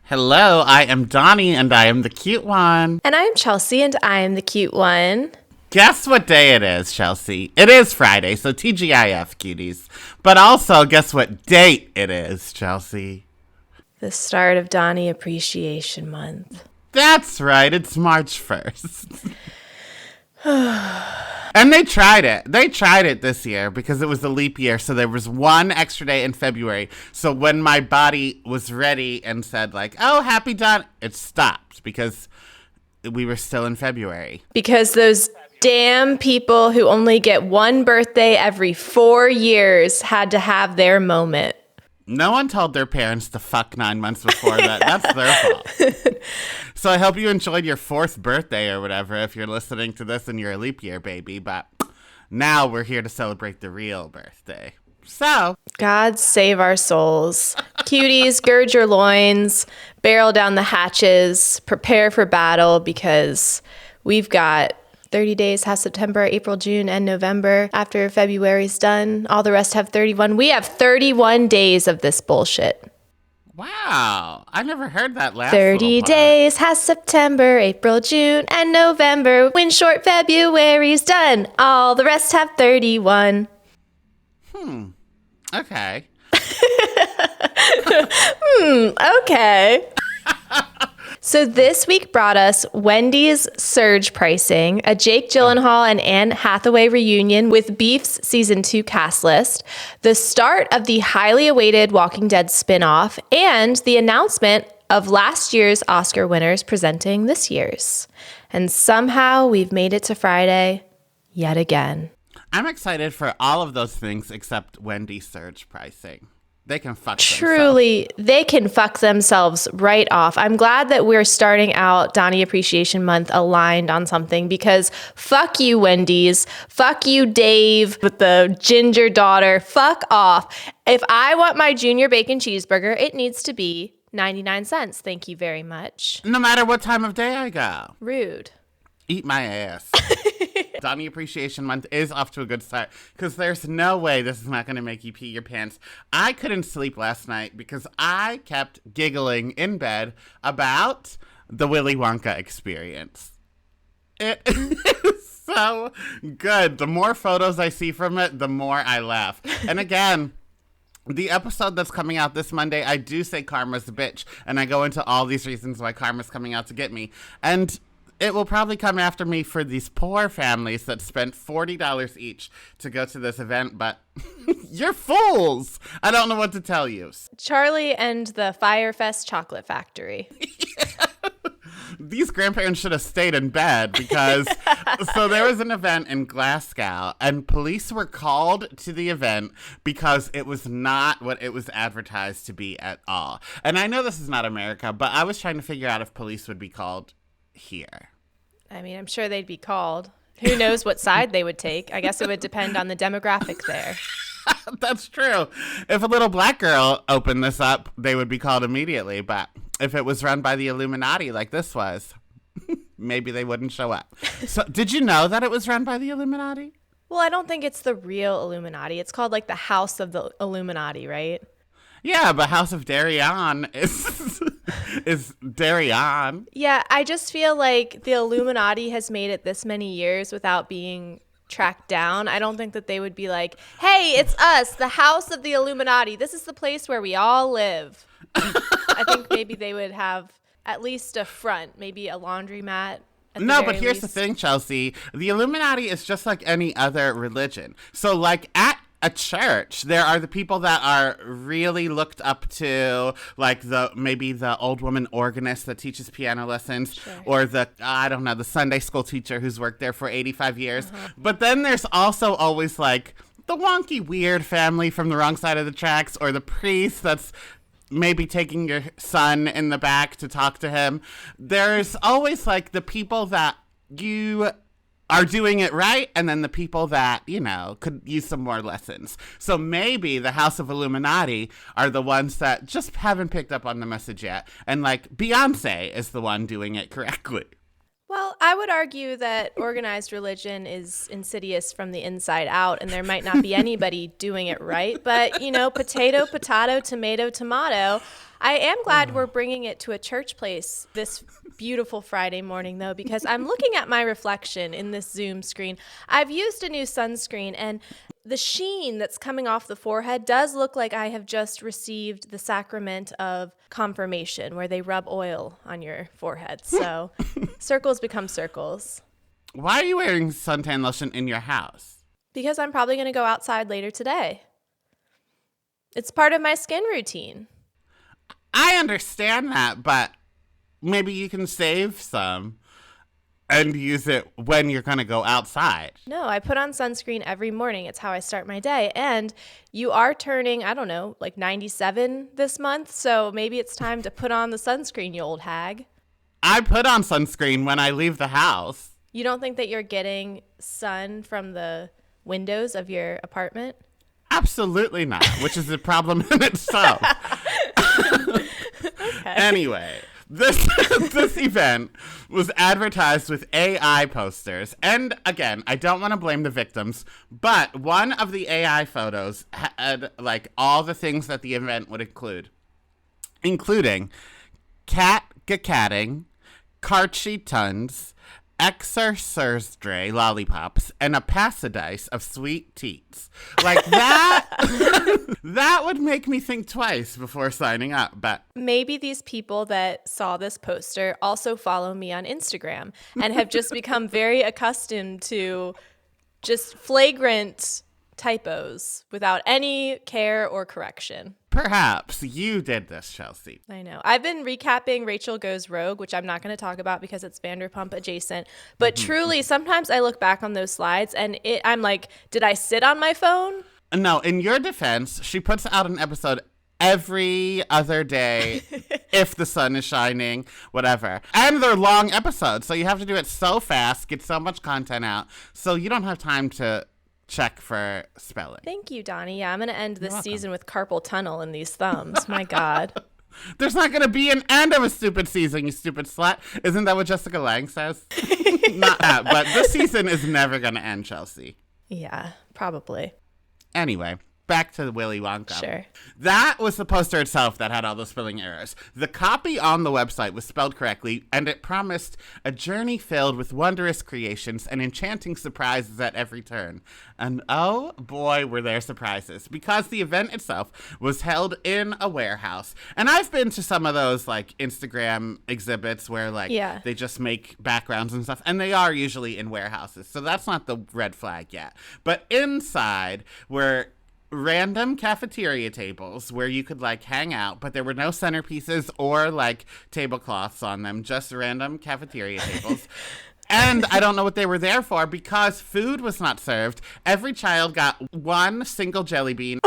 Hello, I am Donny, and I am the cute one. And I'm Chelsea, and I am the cute one. Guess what day it is, Chelsea? It is Friday, so TGIF, cuties. But also, guess what date it is, Chelsea? The start of Donny Appreciation Month. That's right, it's March 1st. And they tried it. They tried it this year because it was a leap year, so there was one extra day in February. So when my body was ready and said, like, oh, happy Don, it stopped because we were still in February. Because those damn people who only get one birthday every 4 years had to have their moment. No one told their parents to fuck 9 months before that. That's their fault. So I hope you enjoyed your 4th birthday or whatever if you're listening to this and you're a leap year baby. But now we're here to celebrate the real birthday. So God save our souls. Cuties, gird your loins, barrel down the hatches, prepare for battle because we've got 30 days has September, April, June, and November. After February's done, all the rest have 31. We have 31 days of this bullshit. Wow. I never heard that last 30 days has September, April, June, and November. When short February's done, all the rest have 31. Okay. Okay. So this week brought us Wendy's surge pricing, a Jake Gyllenhaal and Anne Hathaway reunion with Beef's season 2 cast list, the start of the highly awaited Walking Dead spinoff, and the announcement of last year's Oscar winners presenting this year's. And somehow we've made it to Friday yet again. I'm excited for all of those things except Wendy's surge pricing. They can fuck Truly, they can fuck themselves right off. I'm glad that we're starting out Donny Appreciation Month aligned on something because fuck you, Wendy's. Fuck you, Dave, with the ginger daughter. Fuck off. If I want my junior bacon cheeseburger, it needs to be 99 cents. Thank you very much. No matter what time of day I go. Rude. Eat my ass. Donny Appreciation Month is off to a good start because there's no way this is not going to make you pee your pants. I couldn't sleep last night because I kept giggling in bed about the Willy Wonka experience. It is so good. The more photos I see from it, the more I laugh. And again, the episode that's coming out this Monday, I do say Karma's a bitch, and I go into all these reasons why Karma's coming out to get me. And it will probably come after me for these poor families that spent $40 each to go to this event, but you're fools. I don't know what to tell you. Charlie and the Firefest Chocolate Factory. These grandparents should have stayed in bed because, so there was an event in Glasgow and police were called to the event because it was not what it was advertised to be at all. And I know this is not America, but I was trying to figure out if police would be called here. I mean, I'm sure they'd be called. Who knows what side they would take? I guess it would depend on the demographic there. That's true. If a little black girl opened this up, they would be called immediately. But if it was run by the Illuminati like this was, maybe they wouldn't show up. So did you know that it was run by the Illuminati? Well, I don't think it's the real Illuminati. It's called like the House of the Illuminati, right? Yeah, but House of Darien is Darien. Yeah, I just feel like the Illuminati has made it this many years without being tracked down. I don't think that they would be like, hey, it's us, the House of the Illuminati. This is the place where we all live. I think maybe they would have at least a front, maybe a laundromat. No, but here's the thing, Chelsea. The Illuminati is just like any other religion. So like at a church, there are the people that are really looked up to, like maybe the old woman organist that teaches piano lessons, sure, or the Sunday school teacher who's worked there for 85 years. Uh-huh. But then there's also always like the wonky weird family from the wrong side of the tracks, or the priest that's maybe taking your son in the back to talk to him. There's always like the people that you are doing it right, and then the people that, could use some more lessons. So maybe the House of Illuminati are the ones that just haven't picked up on the message yet. And, like, Beyonce is the one doing it correctly. Well, I would argue that organized religion is insidious from the inside out, and there might not be anybody doing it right. But, potato, potato, tomato, tomato. I am glad we're bringing it to a church place this beautiful Friday morning, though, because I'm looking at my reflection in this Zoom screen. I've used a new sunscreen, and the sheen that's coming off the forehead does look like I have just received the sacrament of confirmation, where they rub oil on your forehead. So circles become circles. Why are you wearing suntan lotion in your house? Because I'm probably going to go outside later today. It's part of my skin routine. I understand that, but maybe you can save some and use it when you're going to go outside. No, I put on sunscreen every morning. It's how I start my day. And you are turning, I don't know, like 97 this month. So maybe it's time to put on the sunscreen, you old hag. I put on sunscreen when I leave the house. You don't think that you're getting sun from the windows of your apartment? Absolutely not, which is a problem in itself. Okay. Anyway, this event was advertised with AI posters. And again, I don't want to blame the victims, but one of the AI photos had like all the things that the event would include, including catting, Karchi tons, Exorcerdre lollipops, and a pasadise of sweet teats. Like that, that would make me think twice before signing up. But maybe these people that saw this poster also follow me on Instagram and have just become very accustomed to just flagrant typos without any care or correction. Perhaps you did this, Chelsea. I know. I've been recapping Rachel Goes Rogue, which I'm not going to talk about because it's Vanderpump adjacent. But truly, sometimes I look back on those slides and I'm like, did I sit on my phone? No, in your defense, she puts out an episode every other day if the sun is shining, whatever. And they're long episodes, so you have to do it so fast, get so much content out, so you don't have time to check for spelling. Thank you, Donnie. Yeah, I'm going to end this season with carpal tunnel in these thumbs. My God. There's not going to be an end of a stupid season, you stupid slut. Isn't that what Jessica Lange says? Not that, but this season is never going to end, Chelsea. Yeah, probably. Anyway, back to Willy Wonka. Sure. That was the poster itself that had all the spelling errors. The copy on the website was spelled correctly, and it promised a journey filled with wondrous creations and enchanting surprises at every turn. And oh boy, were there surprises, because the event itself was held in a warehouse. And I've been to some of those like Instagram exhibits where like they just make backgrounds and stuff, and they are usually in warehouses. So that's not the red flag yet. But inside were random cafeteria tables where you could like hang out, but there were no centerpieces or like tablecloths on them, just random cafeteria tables. And I don't know what they were there for because food was not served. Every child got one single jelly bean.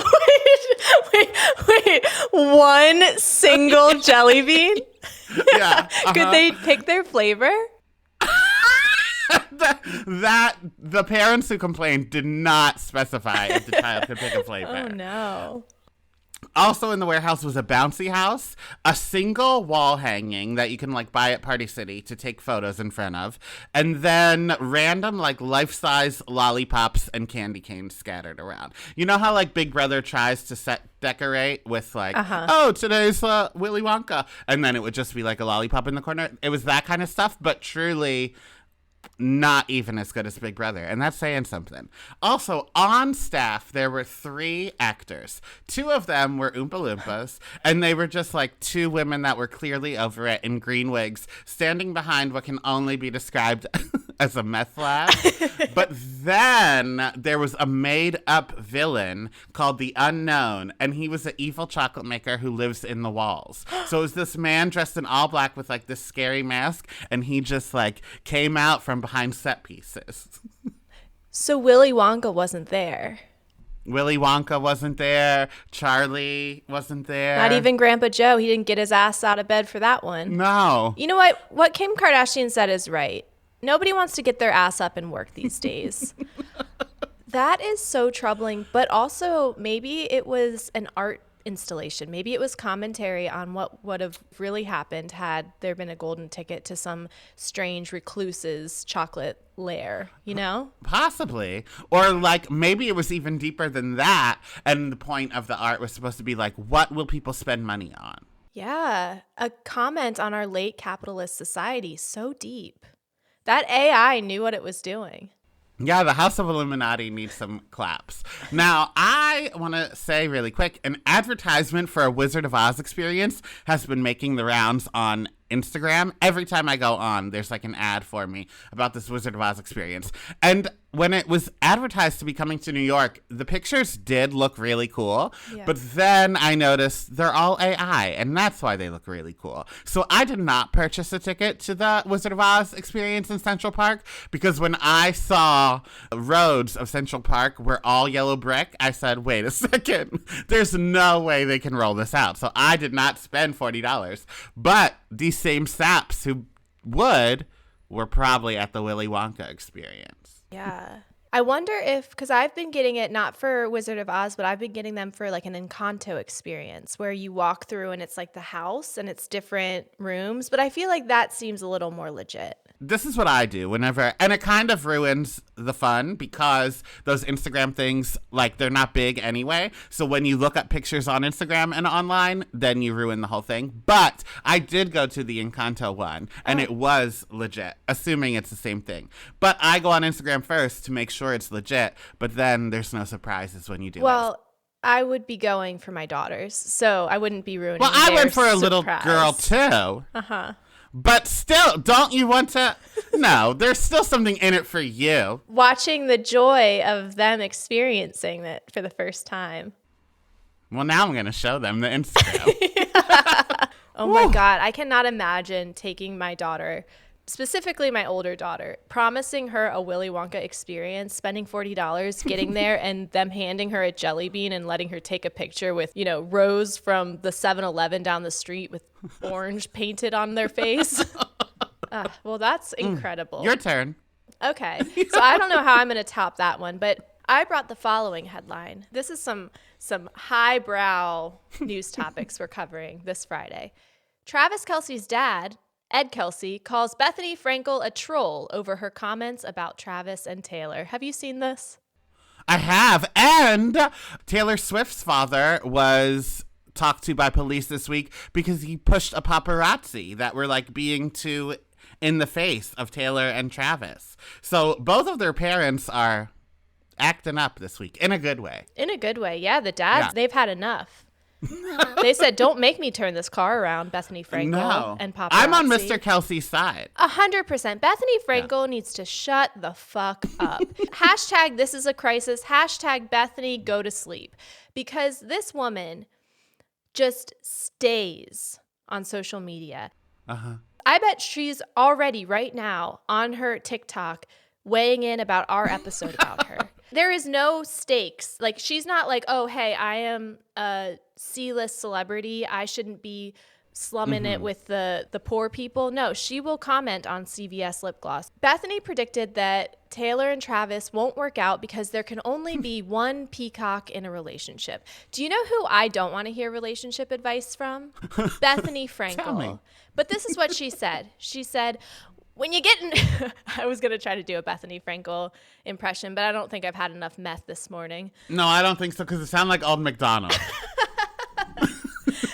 Wait, one single jelly bean? Yeah. Could they pick their flavor? that the parents who complained did not specify if the child could pick a flavor. Oh no. Also in the warehouse was a bouncy house, a single wall hanging that you can like buy at Party City to take photos in front of, and then random like life-size lollipops and candy canes scattered around. You know how like Big Brother tries to decorate with like, oh, today's Willy Wonka, and then it would just be like a lollipop in the corner. It was that kind of stuff, but truly not even as good as Big Brother, and that's saying something. Also, on staff, there were 3 actors. 2 of them were Oompa Loompas, and they were just like 2 women that were clearly over it in green wigs, standing behind what can only be described as a meth lab. But then there was a made-up villain called the Unknown, and he was an evil chocolate maker who lives in the walls. So it was this man dressed in all black with like this scary mask, and he just like came out from behind set pieces. So Willy Wonka wasn't there. Willy Wonka wasn't there. Charlie wasn't there. Not even Grandpa Joe. He didn't get his ass out of bed for that one. No. You know what? What Kim Kardashian said is right. Nobody wants to get their ass up and work these days. That is so troubling. But also, maybe it was an art installation. Maybe it was commentary on what would have really happened had there been a golden ticket to some strange recluse's chocolate lair, you know? Possibly. Or like maybe it was even deeper than that, and the point of the art was supposed to be like, what will people spend money on? Yeah, a comment on our late capitalist society. So deep. That AI knew what it was doing. Yeah, the House of Illuminati needs some claps. Now, I want to say really quick, an advertisement for a Wizard of Oz experience has been making the rounds on Instagram. Every time I go on, there's like an ad for me about this Wizard of Oz experience. And when it was advertised to be coming to New York, the pictures did look really cool. Yeah. But then I noticed they're all AI, and that's why they look really cool. So I did not purchase a ticket to the Wizard of Oz experience in Central Park because when I saw roads of Central Park were all yellow brick, I said, wait a second, there's no way they can roll this out. So I did not spend $40. But these same saps who would were probably at the Willy Wonka experience. Yeah. I wonder if, because I've been getting it not for Wizard of Oz, but I've been getting them for like an Encanto experience where you walk through and it's like the house and it's different rooms. But I feel like that seems a little more legit. This is what I do whenever, and it kind of ruins the fun because those Instagram things, like, they're not big anyway. So when you look up pictures on Instagram and online, then you ruin the whole thing. But I did go to the Encanto one, and it was legit, assuming it's the same thing. But I go on Instagram first to make sure it's legit, but then there's no surprises when you do it. Well, I would be going for my daughters, so I wouldn't be ruining Well, I their went for a surprise. little girl, too. Uh-huh. But still, don't you want to? No, there's still something in it for you. Watching the joy of them experiencing it for the first time. Well, now I'm going to show them the Instagram. Oh my God. I cannot imagine taking my daughter, specifically my older daughter, promising her a Willy Wonka experience, spending $40, getting there, and them handing her a jelly bean and letting her take a picture with, you know, Rose from the 7-Eleven down the street with orange painted on their face. Well, that's incredible. Your turn. Okay. So I don't know how I'm going to top that one, but I brought the following headline. This is some highbrow news topics we're covering this Friday. Travis Kelce's dad, Ed Kelce, calls Bethany Frankel a troll over her comments about Travis and Taylor. Have you seen this? I have. And Taylor Swift's father was talked to by police this week because he pushed a paparazzi that were like being too in the face of Taylor and Travis. So both of their parents are acting up this week in a good way. In a good way. Yeah, the dads, they've had enough. They said, don't make me turn this car around, Bethany Frankel and paparazzi. I'm on Mr. Kelce's side. 100%. Bethany Frankel needs to shut the fuck up. Hashtag this is a crisis. Hashtag Bethany go to sleep. Because this woman just stays on social media. Uh-huh. I bet she's already right now on her TikTok weighing in about our episode about her. There is no stakes. Like, she's not like, oh, hey, I am a C-list celebrity. I shouldn't be slumming it with the poor people. No, she will comment on CVS lip gloss. Bethany predicted that Taylor and Travis won't work out because there can only be one peacock in a relationship. Do you know who I don't want to hear relationship advice from? Bethany Frankel. Tell me. But this is what she said. She said, when you get in, I was going to try to do a Bethany Frankel impression, but I don't think I've had enough meth this morning. No, I don't think so because it sounds like Old McDonald.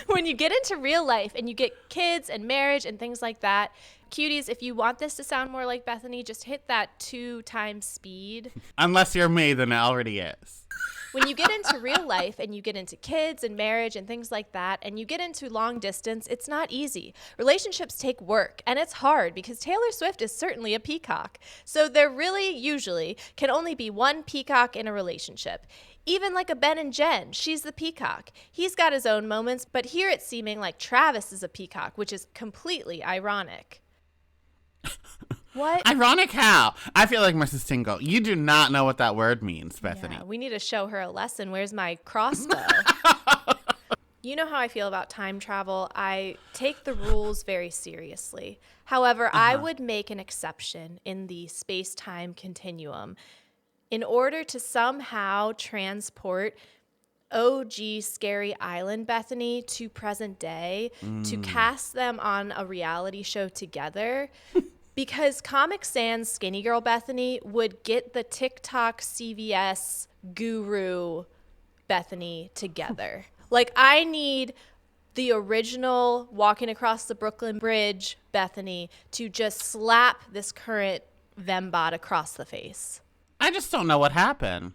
When you get into real life and you get kids and marriage and things like that, cuties, if you want this to sound more like Bethany, just hit that 2 times speed. Unless you're me, then it already is. When you get into real life and you get into kids and marriage and things like that, and you get into long distance, it's not easy. Relationships take work, and it's hard because Taylor Swift is certainly a peacock. So there really usually can only be one peacock in a relationship. Even like a Ben and Jen, she's the peacock. He's got his own moments, but here it's seeming like Travis is a peacock, which is completely ironic. What? Ironic how? I feel like Mrs. Tingle. You do not know what that word means, Bethany. Yeah, we need to show her a lesson. Where's my crossbow? You know how I feel about time travel. I take the rules very seriously. However, I would make an exception in the space-time continuum in order to somehow transport OG Scary Island Bethany to present day, to cast them on a reality show together. Because Comic Sans Skinny Girl Bethany would get the TikTok CVS guru Bethany together. Like, I need the original walking across the Brooklyn Bridge, Bethany, to just slap this current fembot across the face? I just don't know what happened.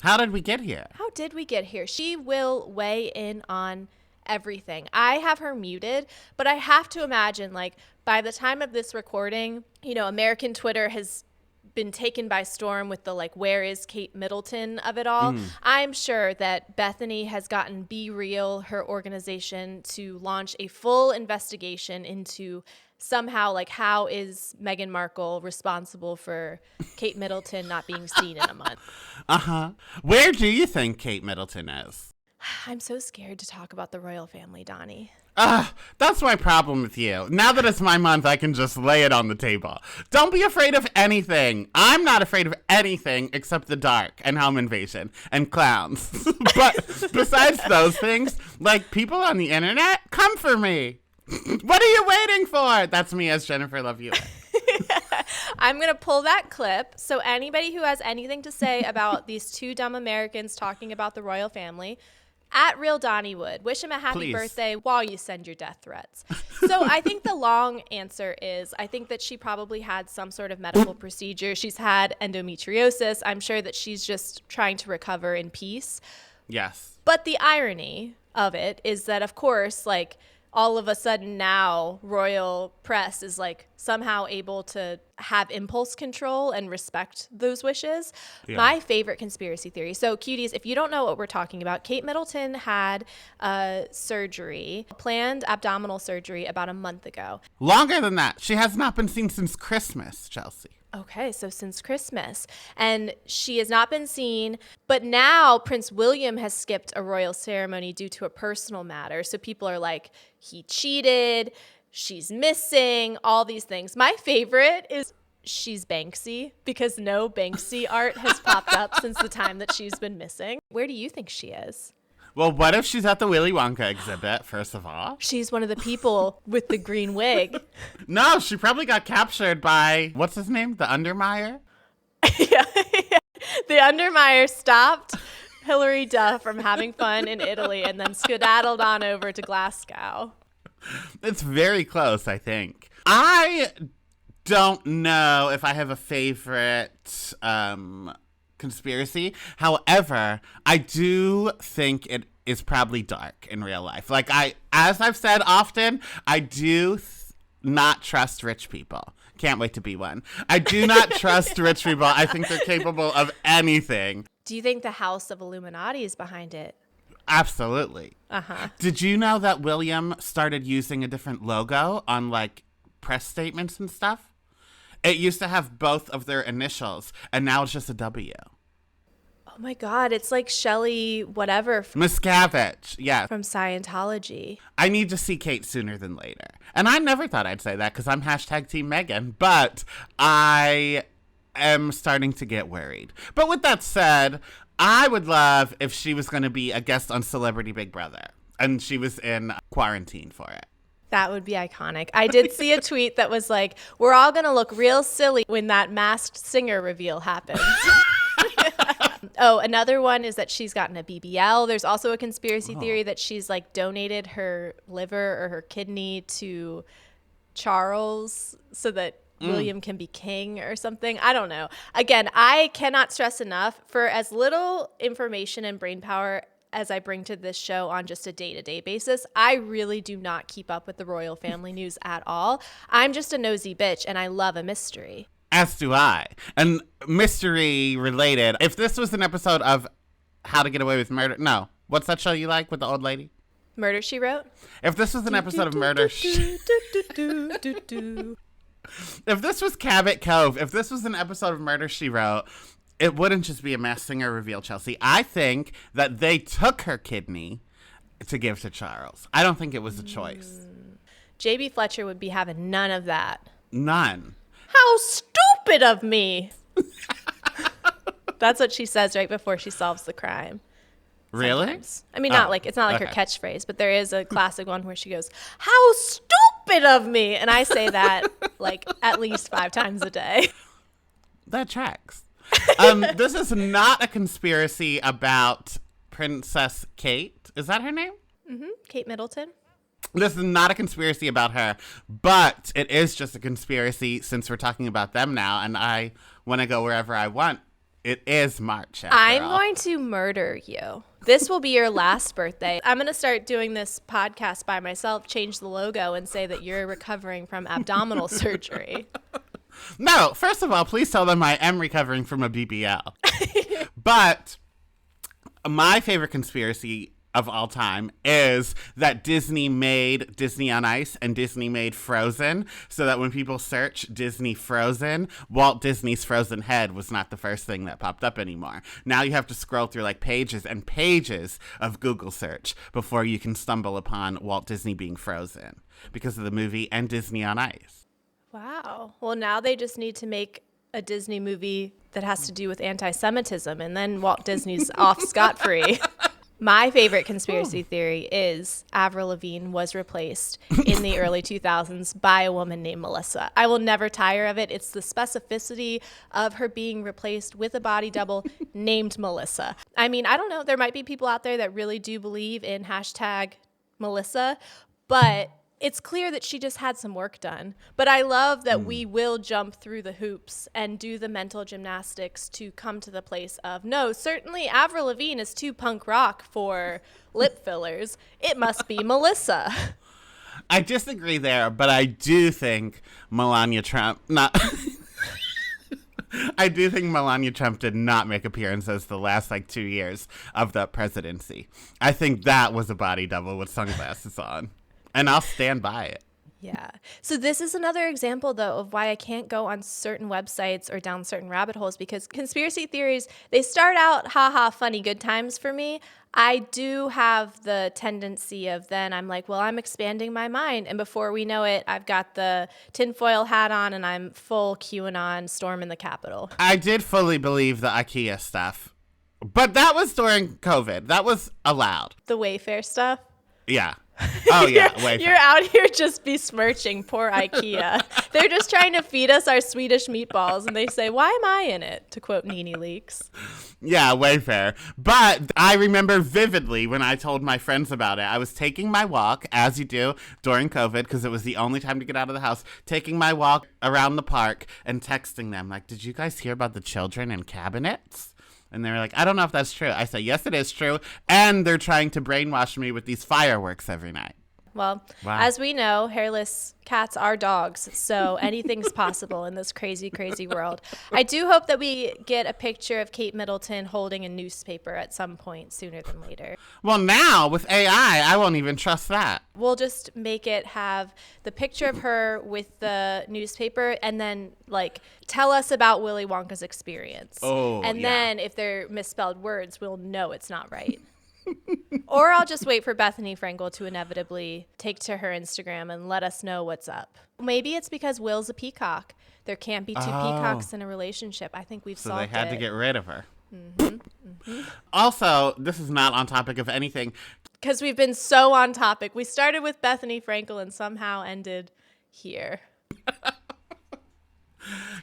How did we get here? How did we get here? She will weigh in on everything. I have her muted, but I have to imagine, like, by the time of this recording, you know, American Twitter has been taken by storm with the, like, where is Kate Middleton of it all. I'm sure that Bethany has gotten Be Real, her organization, to launch a full investigation into somehow, like, how is Meghan Markle responsible for Kate Middleton not being seen in a month? Where do you think Kate Middleton is? I'm so scared to talk about the royal family, Donnie. That's my problem with you. Now that it's my month, I can just lay it on the table. Don't be afraid of anything. I'm not afraid of anything except the dark and home invasion and clowns. But besides those things, like, people on the internet, come for me. What are you waiting for? That's me as Jennifer Love Hewitt. I'm going to pull that clip. So anybody who has anything to say about these two dumb Americans talking about the royal family, at Real Donnywood, wish him a happy birthday while you send your death threats. So I think the long answer is, I think that she probably had some sort of medical procedure. She's had endometriosis. I'm sure that she's just trying to recover in peace. Yes. But the irony of it is that, of course, like, all of a sudden now royal press is, like, somehow able to have impulse control and respect those wishes. Yeah. My favorite conspiracy theory. So, cuties, if you don't know what we're talking about, Kate Middleton had surgery, planned abdominal surgery, about a month ago. Longer than that. She has not been seen since Christmas, Chelsea. Okay, so since Christmas. And she has not been seen, but now Prince William has skipped a royal ceremony due to a personal matter. So people are like, he cheated, she's missing, all these things. My favorite is she's Banksy, because no Banksy art has popped up since the time that she's been missing. Where do you think she is? Well, what if she's at the Willy Wonka exhibit, first of all? She's one of the people with the green wig. No, she probably got captured by, what's his name? The Undermeyer? Yeah. The Undermeyer stopped Hilary Duff from having fun in Italy and then skedaddled on over to Glasgow. It's very close, I think. I don't know if I have a favorite conspiracy. However, I do think it is probably dark in real life. Like, as I've said often, I do not trust rich people. Can't wait to be one. I do not trust rich people. I think they're capable of anything. Do you think the House of Illuminati is behind it? Absolutely. Did you know that William started using a different logo on, like, press statements and stuff? It used to have both of their initials, and now it's just a W. Oh my God, it's like Shelley whatever. Miscavige, yeah. From Scientology. I need to see Kate sooner than later. And I never thought I'd say that because I'm hashtag Team Meghan, but I am starting to get worried. But with that said, I would love if she was going to be a guest on Celebrity Big Brother and she was in quarantine for it. That would be iconic. I did see a tweet that was like, we're all going to look real silly when that masked singer reveal happens. Oh, another one is that she's gotten a BBL. There's also a conspiracy theory that she's, like, donated her liver or her kidney to Charles so that William can be king or something. I don't know. Again, I cannot stress enough, for as little information and brain power as I bring to this show on just a day-to-day basis, I really do not keep up with the royal family news at all. I'm just a nosy bitch, and I love a mystery. As do I. And mystery related, if this was an episode of How to Get Away with Murder, no. What's that show you like with the old lady? Murder, She Wrote? If this was an episode of Murder, if this was Cabot Cove, if this was an episode of Murder, She Wrote, it wouldn't just be a Masked Singer reveal, Chelsea. I think that they took her kidney to give to Charles. I don't think it was a choice. J.B. Fletcher would be having none of that. None. How stupid of me. That's what she says right before she solves the crime. Really? Sometimes. I mean, it's not like her catchphrase, but there is a classic one where she goes, how stupid of me. And I say that like at least 5 times a day. That tracks. This is not a conspiracy about Princess Kate. Is that her name? Kate Middleton. This is not a conspiracy about her, but it is just a conspiracy since we're talking about them now, and I want to go wherever I want. It is March. I'm going to murder you. This will be your last birthday. I'm going to start doing this podcast by myself, change the logo, and say that you're recovering from abdominal surgery. No, first of all, please tell them I am recovering from a BBL. But my favorite conspiracy of all time is that Disney made Disney on Ice and Disney made Frozen, so that when people search Disney Frozen, Walt Disney's frozen head was not the first thing that popped up anymore. Now you have to scroll through like pages and pages of Google search before you can stumble upon Walt Disney being frozen because of the movie and Disney on Ice. Wow. Well, now they just need to make a Disney movie that has to do with anti-Semitism, and then Walt Disney's off scot-free. My favorite conspiracy theory is Avril Lavigne was replaced in the early 2000s by a woman named Melissa. I will never tire of it. It's the specificity of her being replaced with a body double named Melissa. I mean, I don't know. There might be people out there that really do believe in hashtag Melissa, but it's clear that she just had some work done. But I love that we will jump through the hoops and do the mental gymnastics to come to the place of, no, certainly Avril Lavigne is too punk rock for lip fillers. It must be Melissa. I disagree there, but I do think Melania Trump I do think Melania Trump did not make appearances the last 2 years of the presidency. I think that was a body double with sunglasses on. And I'll stand by it. Yeah. So this is another example, though, of why I can't go on certain websites or down certain rabbit holes, because conspiracy theories, they start out, haha, funny, good times for me. I do have the tendency of then I'm like, well, I'm expanding my mind. And before we know it, I've got the tinfoil hat on and I'm full QAnon storming the Capitol. I did fully believe the IKEA stuff. But that was during COVID. That was allowed. The Wayfair stuff? Yeah. Oh, yeah. You're out here just besmirching poor IKEA. They're just trying to feed us our Swedish meatballs, and they say, why am I in it? To quote Nene Leakes. Yeah, Wayfair. But I remember vividly when I told my friends about it. I was taking my walk, as you do, during COVID, because it was the only time to get out of the house, taking my walk around the park and texting them, like, did you guys hear about the children in cabinets? And they were like, I don't know if that's true. I said, yes, it is true. And they're trying to brainwash me with these fireworks every night. Well, as we know, hairless cats are dogs, so anything's possible in this crazy, crazy world. I do hope that we get a picture of Kate Middleton holding a newspaper at some point sooner than later. Well, now with AI, I won't even trust that. We'll just make it have the picture of her with the newspaper and then, tell us about Willy Wonka's experience. Oh, and then if they're misspelled words, we'll know it's not right. Or I'll just wait for Bethany Frankel to inevitably take to her Instagram and let us know what's up. Maybe it's because Will's a peacock. There can't be two peacocks in a relationship. I think we've solved it. So they had to get rid of her. Also, this is not on topic of anything. Because we've been so on topic. We started with Bethany Frankel and somehow ended here.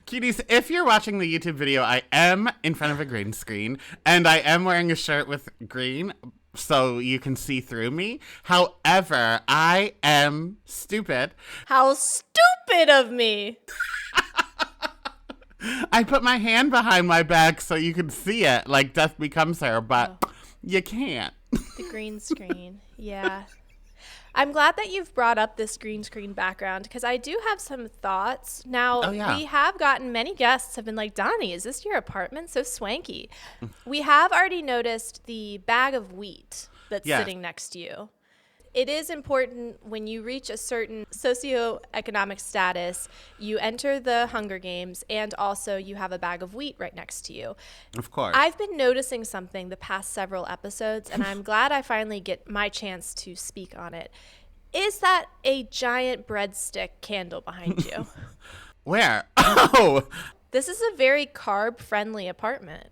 Cuties, if you're watching the YouTube video, I am in front of a green screen, and I am wearing a shirt with green, so you can see through me. However, I am stupid. How stupid of me! I put my hand behind my back so you can see it, like Death Becomes Her, but you can't. The green screen, yeah. I'm glad that you've brought up this green screen background because I do have some thoughts. Now, we have gotten many guests have been like, Donny, is this your apartment? So swanky. We have already noticed the bag of wheat that's sitting next to you. It is important when you reach a certain socioeconomic status, you enter the Hunger Games, and also you have a bag of wheat right next to you. Of course. I've been noticing something the past several episodes, and I'm glad I finally get my chance to speak on it. Is that a giant breadstick candle behind you? Where? Oh! This is a very carb-friendly apartment.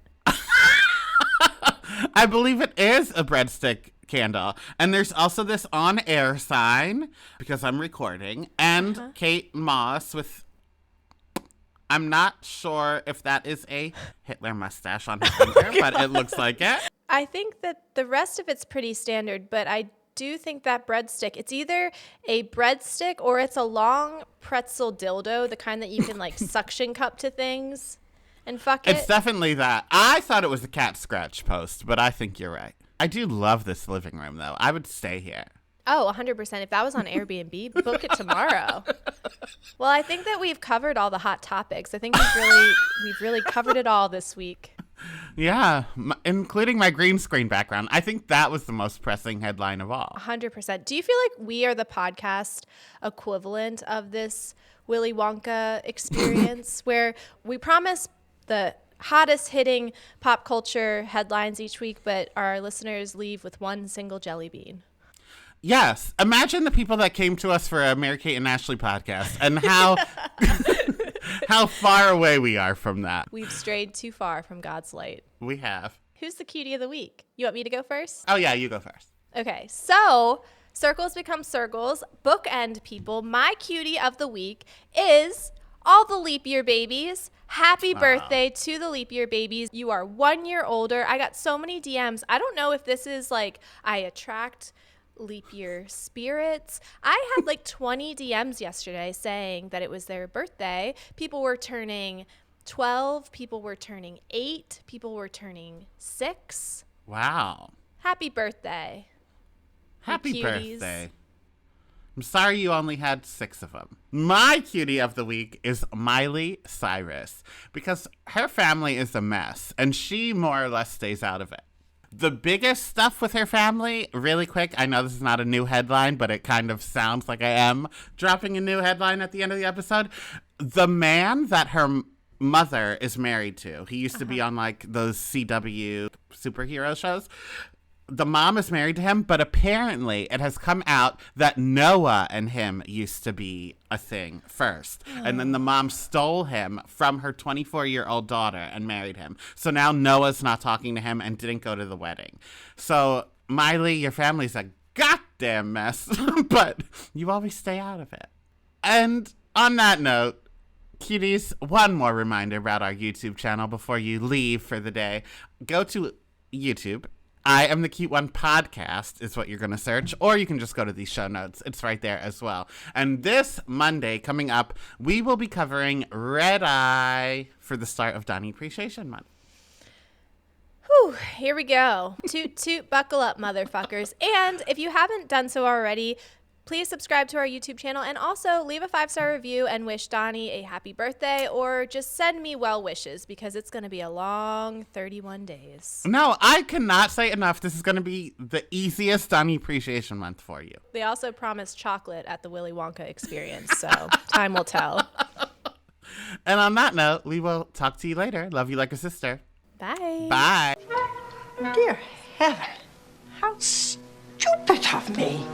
I believe it is a breadstick candle. And there's also this on-air sign, because I'm recording, and Kate Moss with, I'm not sure if that is a Hitler mustache on her finger, but it looks like it. I think that the rest of it's pretty standard, but I do think that breadstick, it's either a breadstick or it's a long pretzel dildo, the kind that you can like suction cup to things and fuck it. It's definitely that. I thought it was a cat scratch post, but I think you're right. I do love this living room, though. I would stay here. Oh, 100%. If that was on Airbnb, book it tomorrow. Well, I think that we've covered all the hot topics. I think we've really covered it all this week. Yeah, including my green screen background. I think that was the most pressing headline of all. 100%. Do you feel like we are the podcast equivalent of this Willy Wonka experience where we promise the hottest hitting pop culture headlines each week, but our listeners leave with one single jelly bean? Yes. Imagine the people that came to us for a Mary Kate and Ashley podcast and how how far away we are from that. We've strayed too far from God's light. We have. Who's the cutie of the week? You want me to go first? Oh, yeah, you go first. Okay, so circles become circles. Bookend people. My cutie of the week is all the leap year babies. Happy birthday to the leap year babies. You are 1 year older. I got so many DMs. I don't know if this is like I attract leap year spirits. I had like 20 DMs yesterday saying that it was their birthday. People were turning 12, people were turning 8, people were turning 6. Wow. Happy birthday. Happy birthday. I'm sorry you only had 6 of them. My cutie of the week is Miley Cyrus because her family is a mess and she more or less stays out of it. The biggest stuff with her family, really quick, I know this is not a new headline, but it kind of sounds like I am dropping a new headline at the end of the episode. The man that her mother is married to, he used to be on like those CW superhero shows. The mom is married to him, but apparently it has come out that Noah and him used to be a thing first. And then the mom stole him from her 24-year-old daughter and married him. So now Noah's not talking to him and didn't go to the wedding. So, Miley, your family's a goddamn mess, but you always stay out of it. And on that note, cuties, one more reminder about our YouTube channel before you leave for the day. Go to YouTube. I Am the Cute One podcast is what you're going to search, or you can just go to these show notes. It's right there as well. And this Monday coming up, we will be covering Red Eye for the start of Donny Appreciation Month. Whew, here we go. Toot, toot, buckle up, motherfuckers. And if you haven't done so already, please subscribe to our YouTube channel and also leave a 5-star review and wish Donny a happy birthday or just send me well wishes because it's going to be a long 31 days. No, I cannot say enough. This is going to be the easiest Donny Appreciation Month for you. They also promised chocolate at the Willy Wonka experience, so time will tell. And on that note, we will talk to you later. Love you like a sister. Bye. Bye. Dear heaven, how stupid of me.